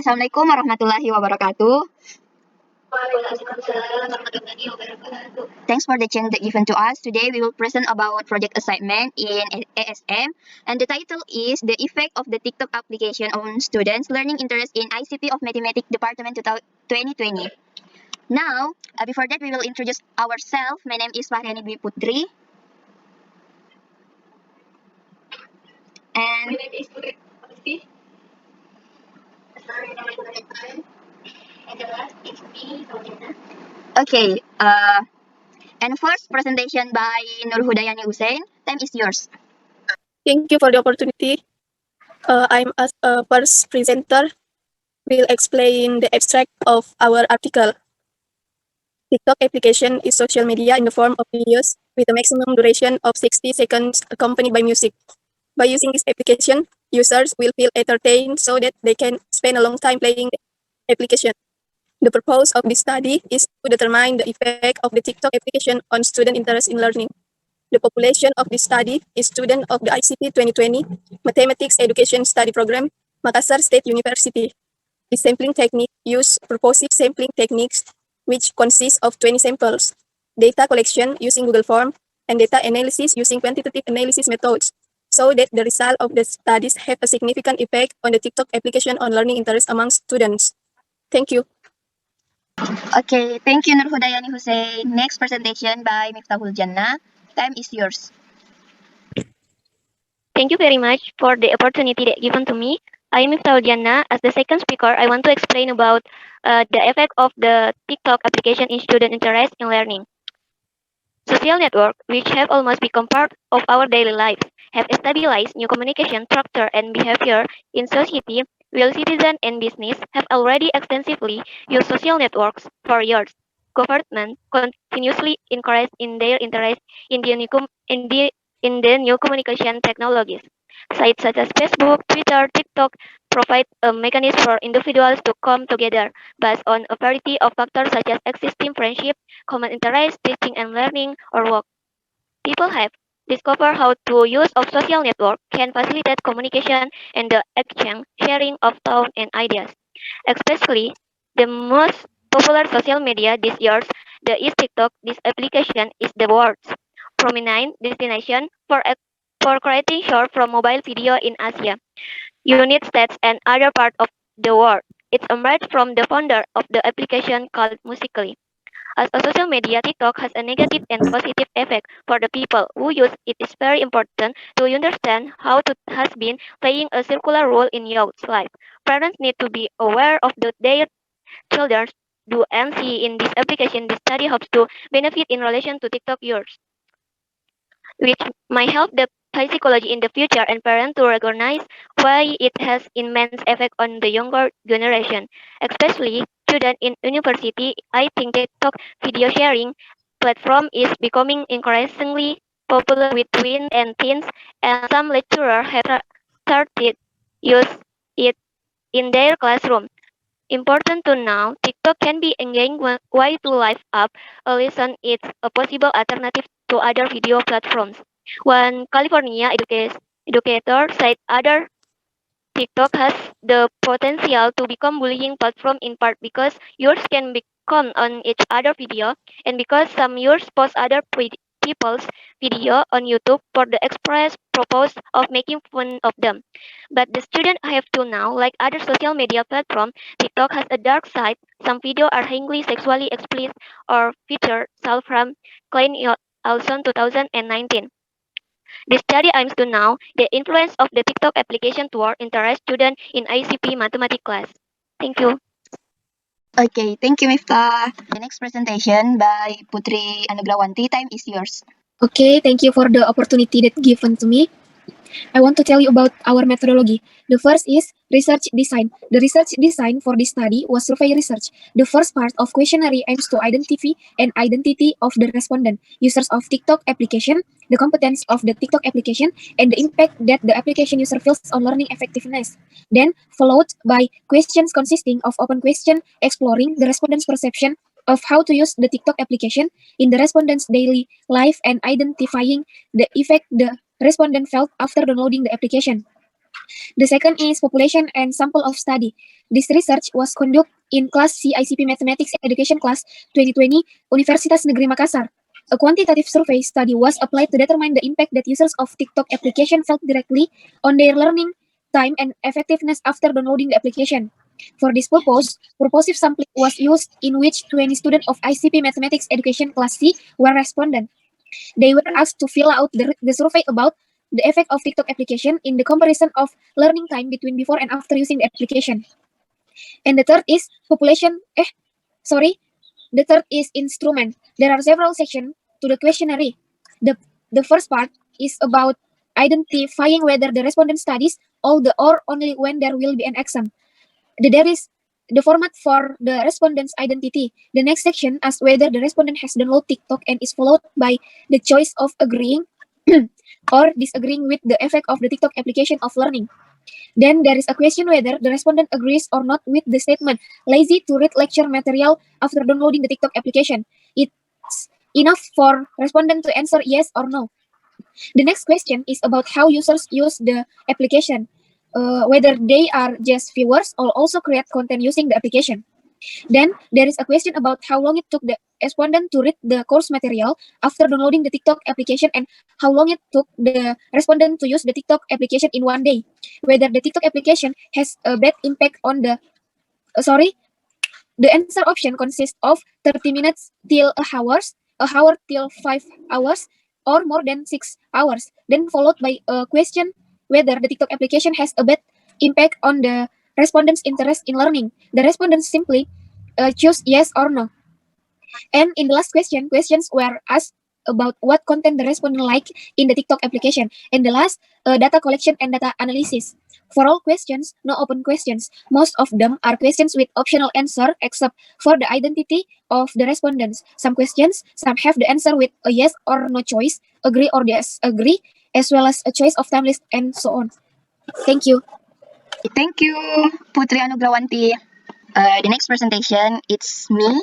Assalamualaikum warahmatullahi wabarakatuh. Thanks for the chance that given to us. Today we will present about project assignment in ASM, and the title is The Effect of the TikTok Application on Students' Learning Interest in ICP of Mathematics Department 2020. Now, before that we will introduce ourselves. My name is Fahriani Dwi Putri. And my name is Putri. Okay, and first presentation by Nur Hudayani Hussein. Time is yours. Thank you for the opportunity. I'm as a first presenter will explain the abstract of our article. TikTok application is social media in the form of videos with a maximum duration of 60 seconds accompanied by music. By using this application, users will feel entertained so that they can spend a long time playing the application. The purpose of this study is to determine the effect of the TikTok application on student interest in learning. The population of this study is students of the ICT 2020 Mathematics Education Study Program, Makassar State University. The sampling technique uses purposive sampling techniques, which consists of 20 samples, data collection using Google Form, and data analysis using quantitative analysis methods, so that the result of the studies have a significant effect on the TikTok application on learning interest among students. Thank you. Okay, thank you Nur Hudayani Hussein. Next presentation by Miftahul Jannah. Time is yours. Thank you very much for the opportunity that given to me. I am Miftahul Jannah. As the second speaker, I want to explain about the effect of the TikTok application in student interest in learning. Social networks, which have almost become part of our daily lives, have stabilized new communication structure and behavior in society, while citizens and business have already extensively used social networks for years. Government continuously encourage in their interest in the new communication technologies. Sites such as Facebook, Twitter, TikTok provide a mechanism for individuals to come together based on a variety of factors such as existing friendship, common interests, teaching and learning, or work. People have discovered how to use of social network can facilitate communication and the exchange, sharing of thoughts and ideas. Especially the most popular social media these years, the is TikTok. This application is the world's prominent destination for creating short from mobile video in Asia, United States, and other parts of the world. It emerged from the founder of the application called Musical.ly. As a social media, TikTok has a negative and positive effect for the people who use it. Is very important to understand how it has been playing a circular role in youth's life. Parents need to be aware of their children do and see in this application. This study hopes to benefit in relation to TikTok use, which might help the psychology in the future and parents to recognize why it has immense effect on the younger generation, especially students in university. I think TikTok video sharing platform is becoming increasingly popular with tweens and teens, and some lecturers have started use it in their classroom. Important to know, TikTok can be engaging way to live up a lesson. It's a possible alternative to other video platforms. One California educator said other TikTok has the potential to become bullying platform in part because users can become on each other video and because some users post other people's video on YouTube for the express purpose of making fun of them. But the student have to know, like other social media platform, TikTok has a dark side. Some videos are highly sexually explicit or feature self-harm, claimed also 2019. The study aims to know the influence of the TikTok application toward interest students in ICP mathematics class. Thank you. Okay, thank you Miftah. The next presentation by Putri Anugrawanti. Time is yours. Okay, thank you for the opportunity that given to me. I want to tell you about our methodology. The first is research design. The research design for this study was survey research. The first part of questionnaire aims to identify an identity of the respondent, users of TikTok application, the competence of the TikTok application, and the impact that the application user feels on learning effectiveness. Then followed by questions consisting of open question exploring the respondent's perception of how to use the TikTok application in the respondent's daily life and identifying the effect the respondent felt after downloading the application. The second is population and sample of study. This research was conducted in Class C ICP Mathematics Education Class 2020, Universitas Negeri Makassar. A quantitative survey study was applied to determine the impact that users of TikTok application felt directly on their learning time and effectiveness after downloading the application. For this purpose, purposive sampling was used in which 20 students of ICP Mathematics Education Class C were respondents. They were asked to fill out the survey about the effect of TikTok application in the comparison of learning time between before and after using the application. And the third is the third is instrument. There are several sections to the questionnaire. The first part is about identifying whether the respondent studies all the or only when there will be an exam. There is the format for the respondent's identity. The next section asks whether the respondent has downloaded TikTok and is followed by the choice of agreeing or disagreeing with the effect of the TikTok application of learning. Then there is a question whether the respondent agrees or not with the statement, lazy to read lecture material after downloading the TikTok application. It's enough for respondent to answer yes or no. The next question is about how users use the application, whether they are just viewers or also create content using the application. Then there is a question about how long it took the respondent to read the course material after downloading the TikTok application and how long it took the respondent to use the TikTok application in one day. Whether the TikTok application has a bad impact on the the answer option consists of 30 minutes till a hour till 5 hours, or more than 6 hours. Then followed by a question whether the TikTok application has a bad impact on the respondent's interest in learning. The respondents simply choose yes or no. And in the last question, questions were asked about what content the respondent like in the TikTok application. And the last, data collection and data analysis. For all questions, no open questions. Most of them are questions with optional answer except for the identity of the respondents. Some questions, some have the answer with a yes or no choice, agree or disagree, as well as a choice of time list and so on. Thank you. Thank you, Putri Anugrawanti. The next presentation, it's me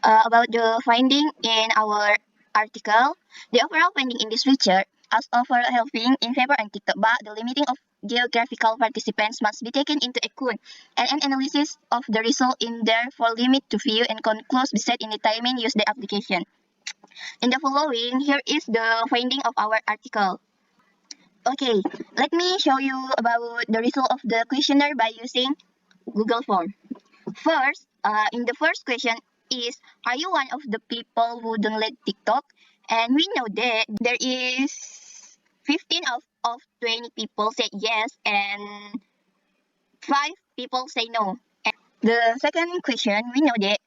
about the finding in our article. The overall finding in this research as overall helping in favor and TikTok, but the limiting of geographical participants must be taken into account, and an analysis of the result in therefore limit to view and conclude beside in determining use the application. In the following, here is the finding of our article. Okay, let me show you about the result of the questionnaire by using Google Form. First, in the first question is, are you one of the people who download TikTok? And we know that there is 15 of 20 people say yes and 5 people say no. And the second question, we know that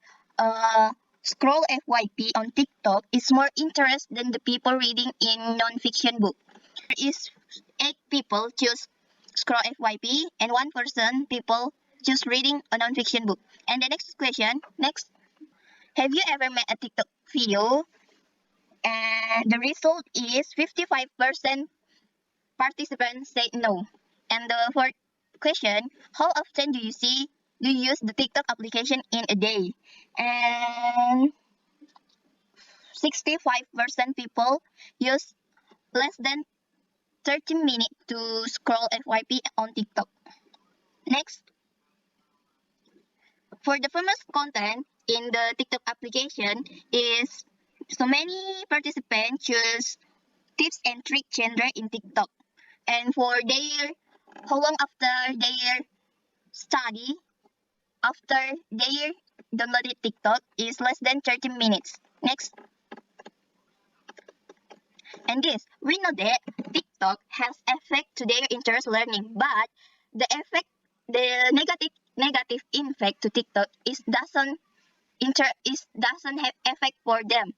scroll FYP on TikTok is more interest than the people reading in non-fiction book. There is 8 people choose scroll FYP and 1 person people choose reading a non-fiction book. And the next question, have you ever made a TikTok video? And the result is 55% participants say no. And the fourth question, how often do you use the TikTok application in a day? And 65% people use less than 30 minutes to scroll FYP on TikTok. Next, for the famous content in the TikTok application is so many participants choose tips and trick genre in TikTok. And for their how long after their study after their downloaded TikTok is less than 30 minutes. Next. And this, we know that TikTok has effect to their interest learning, but the negative impact to TikTok doesn't have effect for them.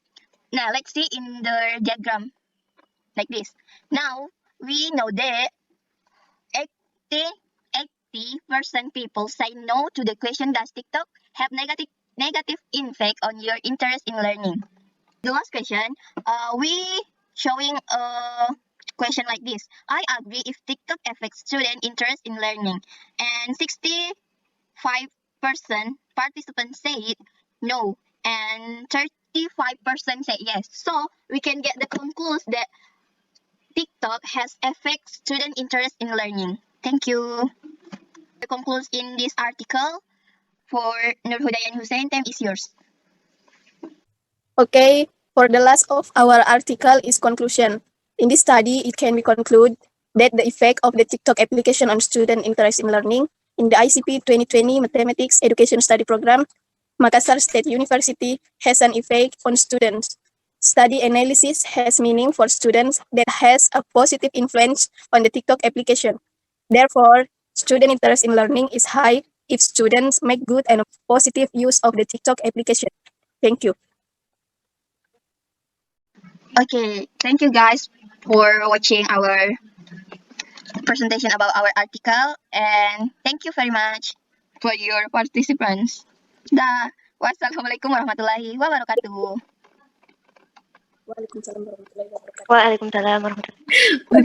Now let's see in the diagram like this. Now we know that 80% people say no to the question, does TikTok have negative impact on your interest in learning? The last question, we showing a question like this. I agree if TikTok affects student interest in learning, and 65% participants say no, and 35% say yes. So we can get the conclusion that TikTok has affects student interest in learning. Thank you. concludes in this article. For Nur Hudayan Hussein, time is yours. Okay, for the last of our article is conclusion. In this study, it can be concluded that the effect of the TikTok application on student interest in learning in the ICP 2020 Mathematics Education Study Program, Makassar State University has an effect on students. Study analysis has meaning for students that has a positive influence on the TikTok application. Therefore, student interest in learning is high if students make good and positive use of the TikTok application. Thank you. Okay, thank you guys for watching our presentation about our article, and thank you very much for your participants. Dah. Wassalamualaikum warahmatullahi wabarakatuh. Waalaikumsalam warahmatullahi wabarakatuh. Waalaikumsalam warahmatullahi Waalaikumsalam.